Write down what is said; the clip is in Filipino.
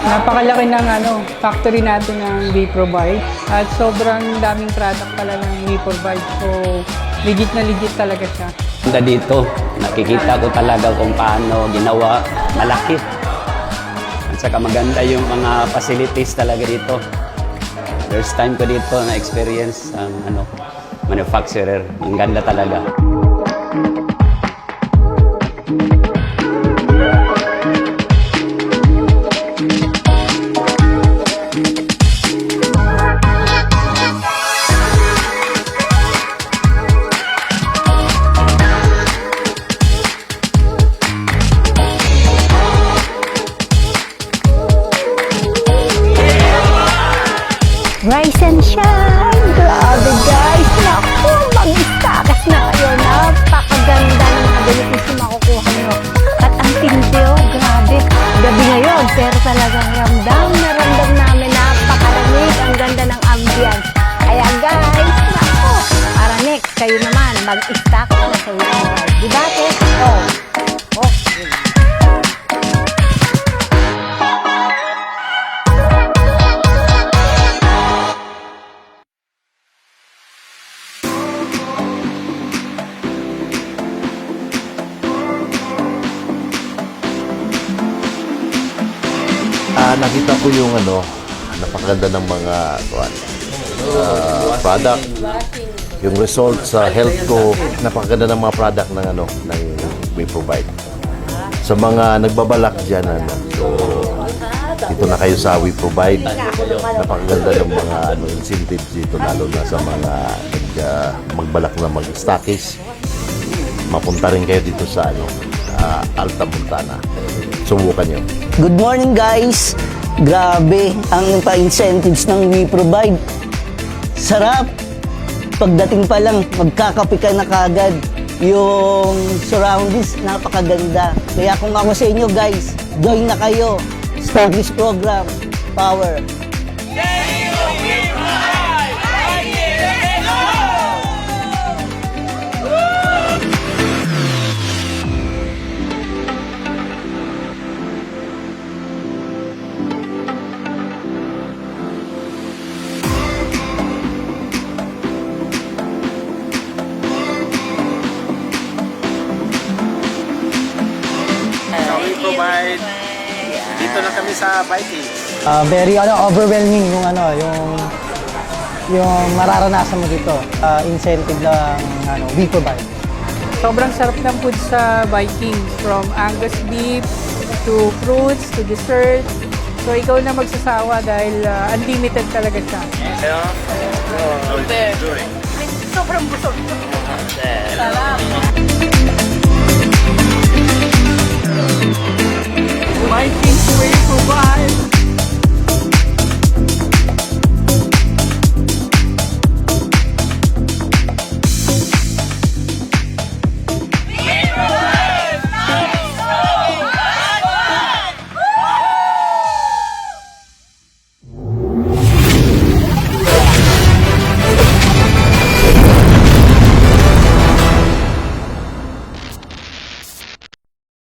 napakalaki ng factory natin ng We-Provide at sobrang daming product pala ng We-Provide. So, legit na legit talaga siya. Dito, nakikita ko talaga kung paano ginawa, malaki. At saka maganda yung mga facilities talaga dito. First time ko dito na experience ang manufacturer. Ang ganda talaga. Rise and shine! Grabe guys! Naku! Mag-istakas na kayo! Napakaganda ng mga benepisyo makukuha nyo. At ang tindi grabe! Gabi ngayon, pero talagang ramdam na ramdam namin napakalamig. Ang ganda ng ambience. Kaya guys, naku! Para next, kayo naman mag-stack na sa We-Provide. Diba, Tess? Oh! Nakita ko yung napakaganda ng mga product. Yung result sa health ko, napakaganda ng mga product ng We-Provide. Sa mga nagbabalak diyan so dito na kayo sa We-Provide. Napakaganda ng mga incentives dito, lalo na sa mga magbalak na mag-stockies. Mapunta rin kayo dito sa Alta Montana. Subukan nyo. Good morning guys! Grabe ang pa-incentives ng We-Provide. Sarap! Pagdating pa lang, magkakape ka na kagad. Yung surroundings, napakaganda. Kaya kung ako sa inyo guys, join na kayo. Stockies program, power. We-Provide. Dito na kami sa Vikings. Very overwhelming yung mararanasan mo dito. Incentive lang We-Provide. Sobrang sarap ng food sa Vikings. From Angus beef to fruits to dessert. So, ikaw na magsasawa dahil unlimited talaga siya. Sobrang busog. Sarap!